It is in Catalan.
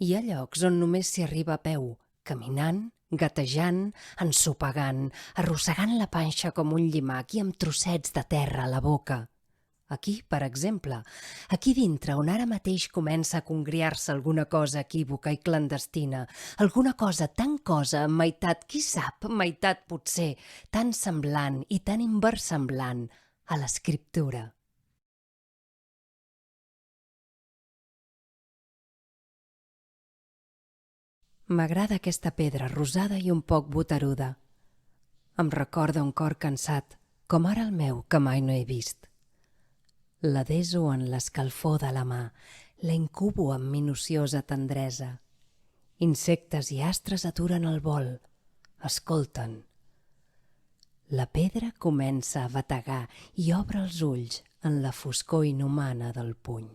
Hi ha llocs on només s'hi arriba a peu, caminant, gatejant, ensopegant, arrossegant la panxa com un llimac i amb trossets de terra a la boca. Aquí, per exemple, aquí dintre on ara mateix comença a congriar-se alguna cosa equívoca i clandestina, alguna cosa tan cosa, meitat qui sap, meitat potser, tan semblant i tan inversemblant a l'escriptura. M'agrada aquesta pedra rosada i un poc boteruda. Em recorda un cor cansat, com ara el meu, que mai no he vist. La deso en l'escalfor de la mà, la incubo amb minuciosa tendresa. Insectes i astres aturen el vol, escolten. La pedra comença a bategar i obre els ulls en la foscor inhumana del puny.